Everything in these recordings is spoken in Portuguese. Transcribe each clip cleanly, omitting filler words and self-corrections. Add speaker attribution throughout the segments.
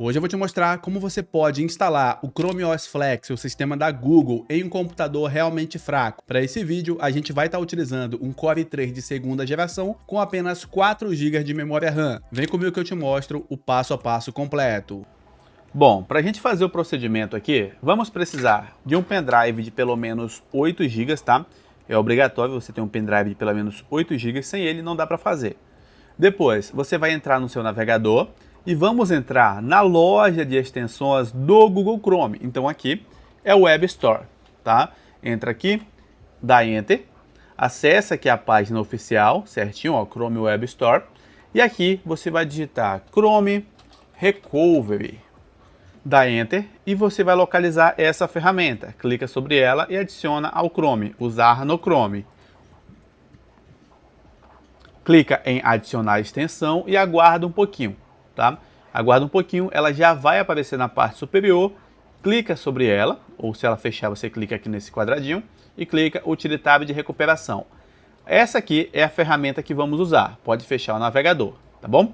Speaker 1: Hoje eu vou te mostrar como você pode instalar o Chrome OS Flex, o sistema da Google, em um computador realmente fraco. Para esse vídeo, a gente vai estar utilizando um Core i3 de segunda geração com apenas 4 GB de memória RAM. Vem comigo que eu te mostro o passo a passo completo.
Speaker 2: Bom, para a gente fazer o procedimento aqui, vamos precisar de um pendrive de pelo menos 8 GB, tá? É obrigatório você ter um pendrive de pelo menos 8 GB, sem ele não dá para fazer. Depois, você vai entrar no seu navegador e vamos entrar na loja de extensões do Google Chrome. Então aqui é o Web Store, tá? Entra aqui, dá Enter, acessa aqui a página oficial, certinho, ó, Chrome Web Store. E aqui você vai digitar Chrome Recovery. Dá Enter e você vai localizar essa ferramenta. Clica sobre ela e adiciona ao Chrome, usar no Chrome. Clica em adicionar extensão e aguarda um pouquinho, tá? Aguarda um pouquinho, ela já vai aparecer na parte superior. Clica sobre ela, ou se ela fechar, você clica aqui nesse quadradinho e clica utilitário de recuperação. Essa aqui é a ferramenta que vamos usar. Pode fechar o navegador, tá bom?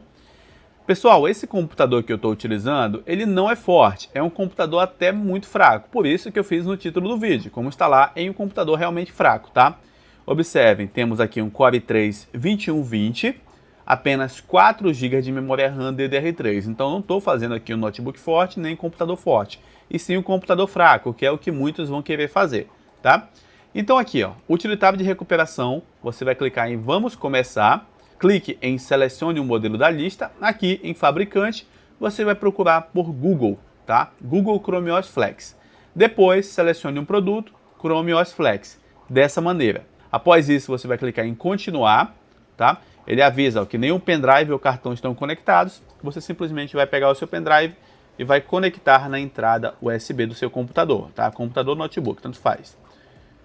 Speaker 2: Pessoal, esse computador que eu estou utilizando, ele não é forte, é um computador até muito fraco. Por isso que eu fiz no título do vídeo, como instalar em um computador realmente fraco, tá? Observem, temos aqui um Core i3 2120, apenas 4 GB de memória RAM DDR3. Então não estou fazendo aqui um notebook forte nem um computador forte, e sim um computador fraco, que é o que muitos vão querer fazer, tá? Então aqui, ó, utilitário de recuperação, você vai clicar em Vamos Começar, clique em Selecione um modelo da lista, aqui em Fabricante, você vai procurar por Google, tá? Google Chrome OS Flex. Depois, selecione um produto, Chrome OS Flex, dessa maneira. Após isso, você vai clicar em continuar, tá? Ele avisa ó, que nem o pendrive ou cartão estão conectados. Você simplesmente vai pegar o seu pendrive e vai conectar na entrada USB do seu computador, tá? Computador ou notebook, tanto faz.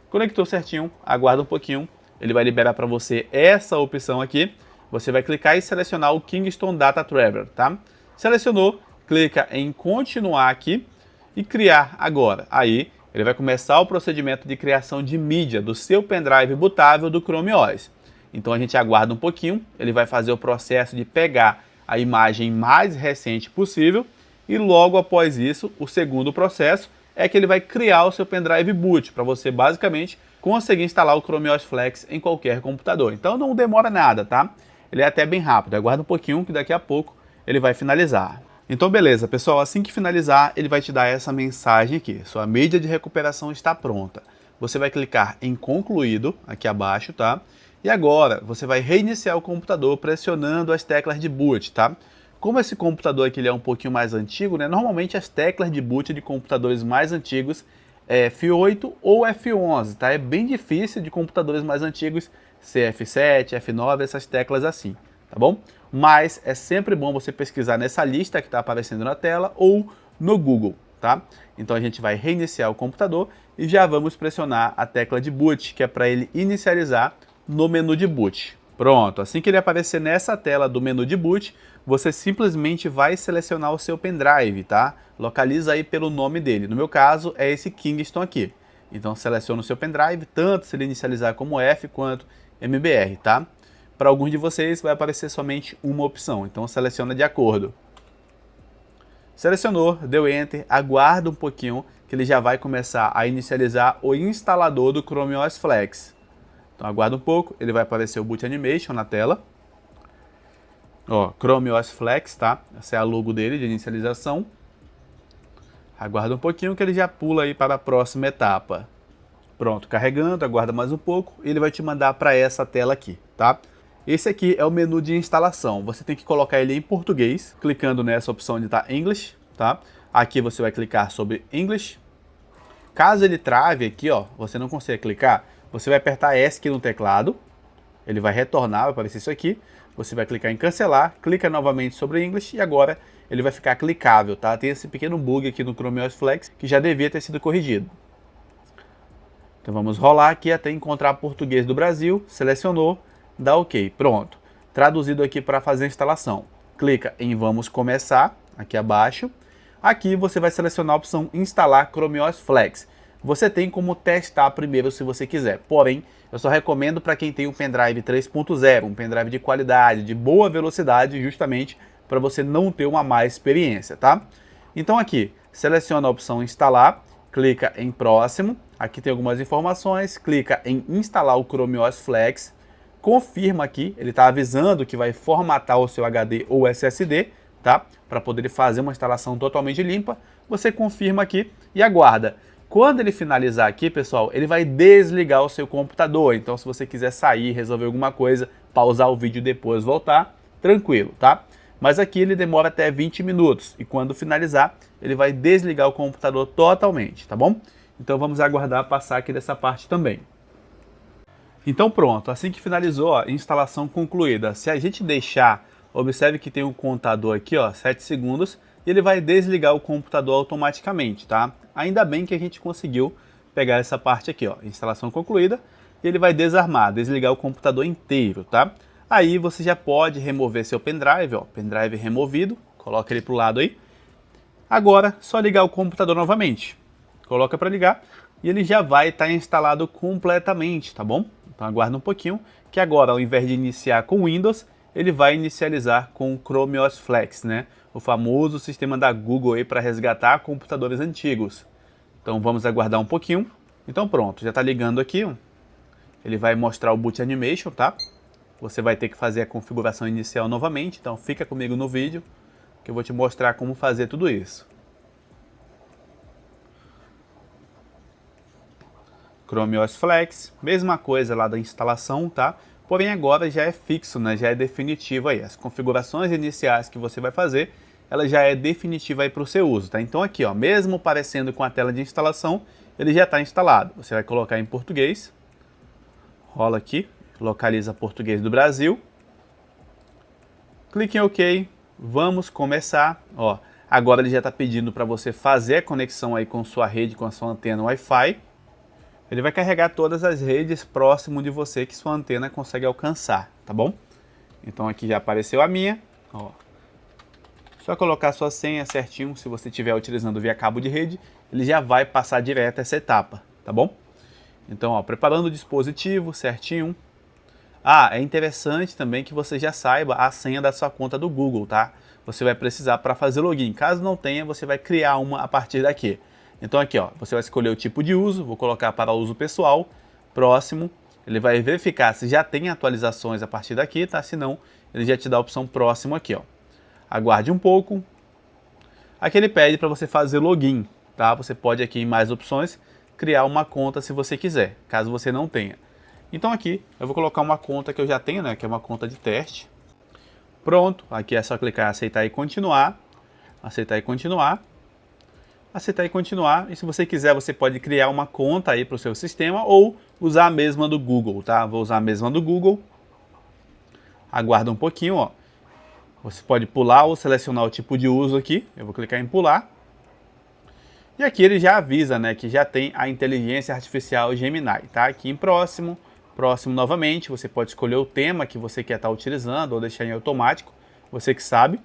Speaker 2: Conectou certinho, aguarda um pouquinho. Ele vai liberar para você essa opção aqui. Você vai clicar e selecionar o Kingston Data Traveler, tá? Selecionou, clica em continuar aqui e criar agora. Aí ele vai começar o procedimento de criação de mídia do seu pendrive bootável do Chrome OS. Então a gente aguarda um pouquinho, ele vai fazer o processo de pegar a imagem mais recente possível e logo após isso, o segundo processo é que ele vai criar o seu pendrive boot para você basicamente conseguir instalar o Chrome OS Flex em qualquer computador. Então não demora nada, tá? Ele é até bem rápido, aguarda um pouquinho que daqui a pouco ele vai finalizar. Então beleza, pessoal, assim que finalizar, ele vai te dar essa mensagem aqui. Sua mídia de recuperação está pronta. Você vai clicar em concluído aqui abaixo, tá? E agora você vai reiniciar o computador pressionando as teclas de boot, tá? Como esse computador aqui ele é um pouquinho mais antigo, né? Normalmente as teclas de boot de computadores mais antigos é F8 ou F11, tá? É bem difícil de computadores mais antigos ser F7, F9, essas teclas assim, tá bom? Mas é sempre bom você pesquisar nessa lista que está aparecendo na tela ou no Google, tá? Então a gente vai reiniciar o computador e já vamos pressionar a tecla de boot, que é para ele inicializar no menu de boot. Pronto, assim que ele aparecer nessa tela do menu de boot, você simplesmente vai selecionar o seu pendrive, tá? Localiza aí pelo nome dele. No meu caso, é esse Kingston aqui. Então seleciona o seu pendrive, tanto se ele inicializar como F quanto MBR, tá? Para alguns de vocês vai aparecer somente uma opção, então seleciona de acordo. Selecionou, deu Enter, aguarda um pouquinho que ele já vai começar a inicializar o instalador do Chrome OS Flex. Então aguarda um pouco, ele vai aparecer o Boot Animation na tela. Ó, Chrome OS Flex, tá? Essa é a logo dele de inicialização. Aguarda um pouquinho que ele já pula aí para a próxima etapa. Pronto, carregando, aguarda mais um pouco e ele vai te mandar para essa tela aqui, tá? Esse aqui é o menu de instalação. Você tem que colocar ele em português, clicando nessa opção de tá English, tá? Aqui você vai clicar sobre English. Caso ele trave aqui, ó, você não consegue clicar, você vai apertar ESC no teclado, ele vai retornar, vai aparecer isso aqui. Você vai clicar em cancelar, clica novamente sobre English e agora ele vai ficar clicável, tá? Tem esse pequeno bug aqui no Chrome OS Flex que já devia ter sido corrigido. Então vamos rolar aqui até encontrar português do Brasil, selecionou, dá OK, pronto. Traduzido aqui para fazer a instalação. Clica em Vamos Começar, aqui abaixo. Aqui você vai selecionar a opção Instalar Chrome OS Flex. Você tem como testar primeiro se você quiser, porém, eu só recomendo para quem tem um pendrive 3.0, um pendrive de qualidade, de boa velocidade, justamente para você não ter uma má experiência, tá? Então aqui, seleciona a opção instalar, clica em próximo, aqui tem algumas informações, clica em instalar o Chrome OS Flex, confirma aqui, ele está avisando que vai formatar o seu HD ou SSD, tá? Para poder fazer uma instalação totalmente limpa, você confirma aqui e aguarda. Quando ele finalizar aqui, pessoal, ele vai desligar o seu computador. Então, se você quiser sair, resolver alguma coisa, pausar o vídeo e depois voltar, tranquilo, tá? Mas aqui ele demora até 20 minutos e quando finalizar, ele vai desligar o computador totalmente, tá bom? Então, vamos aguardar passar aqui dessa parte também. Então, pronto. Assim que finalizou, ó, instalação concluída. Se a gente deixar, observe que tem um contador aqui, ó, 7 segundos, e ele vai desligar o computador automaticamente, tá? Ainda bem que a gente conseguiu pegar essa parte aqui, ó, instalação concluída, e ele vai desarmar, desligar o computador inteiro, tá? Aí você já pode remover seu pendrive, ó, pendrive removido, coloca ele pro lado aí. Agora, só ligar o computador novamente. Coloca para ligar e ele já vai estar instalado completamente, tá bom? Então aguarda um pouquinho, que agora ao invés de iniciar com Windows, ele vai inicializar com o Chrome OS Flex, né? O famoso sistema da Google aí para resgatar computadores antigos. Então vamos aguardar um pouquinho. Então pronto, já está ligando aqui. Ele vai mostrar o Boot Animation, tá? Você vai ter que fazer a configuração inicial novamente, então fica comigo no vídeo, que eu vou te mostrar como fazer tudo isso. Chrome OS Flex, mesma coisa lá da instalação, tá? Porém agora já é fixo, né? Já é definitivo aí. As configurações iniciais que você vai fazer, ela já é definitiva aí para o seu uso, tá? Então aqui, ó, mesmo parecendo com a tela de instalação, ele já está instalado. Você vai colocar em português, rola aqui, localiza português do Brasil, clique em OK, vamos começar, ó. Agora ele já está pedindo para você fazer a conexão aí com sua rede, com a sua antena Wi-Fi. Ele vai carregar todas as redes próximo de você que sua antena consegue alcançar, tá bom? Então aqui já apareceu a minha, ó. Só colocar sua senha certinho, se você estiver utilizando via cabo de rede, ele já vai passar direto essa etapa, tá bom? Então, ó, preparando o dispositivo certinho. Ah, é interessante também que você já saiba a senha da sua conta do Google, tá? Você vai precisar para fazer login. Caso não tenha, você vai criar uma a partir daqui. Então aqui, ó, você vai escolher o tipo de uso, vou colocar para uso pessoal, próximo, ele vai verificar se já tem atualizações a partir daqui, tá? Se não, ele já te dá a opção próximo aqui, ó. Aguarde um pouco. Aqui ele pede para você fazer login, tá? Você pode aqui em mais opções criar uma conta se você quiser, caso você não tenha. Então aqui eu vou colocar uma conta que eu já tenho, né? Que é uma conta de teste. Pronto, aqui é só clicar em aceitar e continuar, aceitar e continuar. Aceitar e continuar, e se você quiser você pode criar uma conta aí para o seu sistema ou usar a mesma do Google, tá? Vou usar a mesma do Google, aguarda um pouquinho, ó. Você pode pular ou selecionar o tipo de uso aqui, eu vou clicar em pular. E aqui ele já avisa, né, que já tem a inteligência artificial Gemini, tá? Aqui em próximo, próximo novamente, você pode escolher o tema que você quer estar utilizando ou deixar em automático, você que sabe.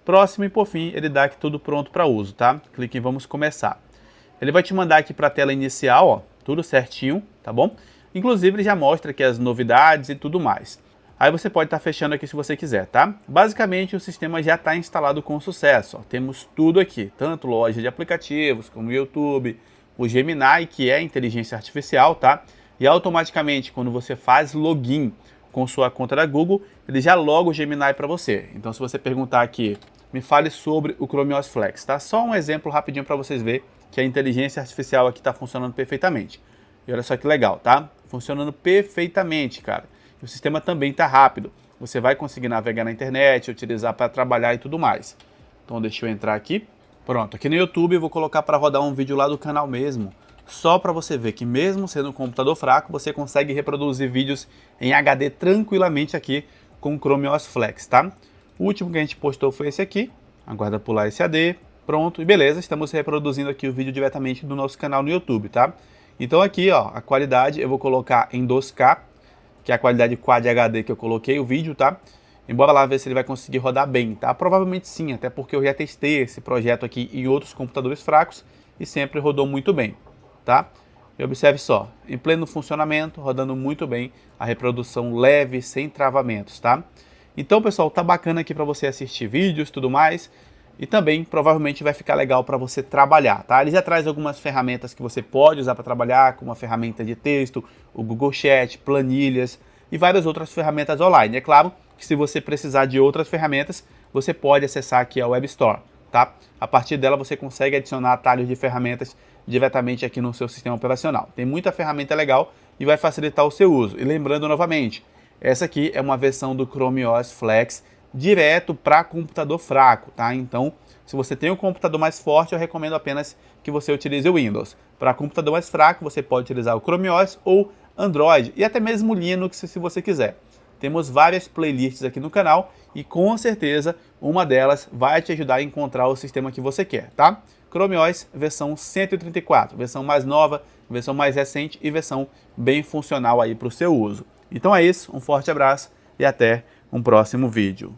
Speaker 2: Próximo e por fim, ele dá aqui tudo pronto para uso, tá? Clique em vamos começar. Ele vai te mandar aqui para a tela inicial, ó, tudo certinho, tá bom? Inclusive ele já mostra aqui as novidades e tudo mais. Aí você pode estar fechando aqui se você quiser, tá? Basicamente o sistema já está instalado com sucesso, ó. Temos tudo aqui, tanto loja de aplicativos como o YouTube, o Gemini, que é inteligência artificial, tá? E automaticamente quando você faz login com sua conta da Google, ele já loga o Gemini para você. Então se você perguntar aqui, me fale sobre o Chrome OS Flex, tá? Só um exemplo rapidinho para vocês verem que a inteligência artificial aqui está funcionando perfeitamente. E olha só que legal, tá? Funcionando perfeitamente, cara. E o sistema também está rápido. Você vai conseguir navegar na internet, utilizar para trabalhar e tudo mais. Então deixa eu entrar aqui. Pronto, aqui no YouTube eu vou colocar para rodar um vídeo lá do canal mesmo. Só para você ver que mesmo sendo um computador fraco, você consegue reproduzir vídeos em HD tranquilamente aqui com o Chrome OS Flex, tá? O último que a gente postou foi esse aqui. Aguarda pular esse AD. Pronto, e beleza, estamos reproduzindo aqui o vídeo diretamente do nosso canal no YouTube, tá? Então aqui, ó, a qualidade eu vou colocar em 2K, que é a qualidade Quad HD que eu coloquei o vídeo, tá? Embora lá ver se ele vai conseguir rodar bem, tá? Provavelmente sim, até porque eu já testei esse projeto aqui em outros computadores fracos e sempre rodou muito bem, tá? E observe só, em pleno funcionamento, rodando muito bem, a reprodução leve, sem travamentos, tá? Então, pessoal, tá bacana aqui para você assistir vídeos e tudo mais. E também, provavelmente, vai ficar legal para você trabalhar, tá? Ele já traz algumas ferramentas que você pode usar para trabalhar, como a ferramenta de texto, o Google Chat, planilhas e várias outras ferramentas online. É claro que se você precisar de outras ferramentas, você pode acessar aqui a Web Store, tá? A partir dela você consegue adicionar atalhos de ferramentas diretamente aqui no seu sistema operacional. Tem muita ferramenta legal e vai facilitar o seu uso. E lembrando novamente, essa aqui é uma versão do Chrome OS Flex direto para computador fraco, tá? Então, se você tem um computador mais forte, eu recomendo apenas que você utilize o Windows. Para computador mais fraco, você pode utilizar o Chrome OS ou Android e até mesmo Linux, se você quiser. Temos várias playlists aqui no canal e com certeza uma delas vai te ajudar a encontrar o sistema que você quer, tá? Chrome OS versão 134, versão mais nova, versão mais recente e versão bem funcional aí para o seu uso. Então é isso, um forte abraço e até um próximo vídeo.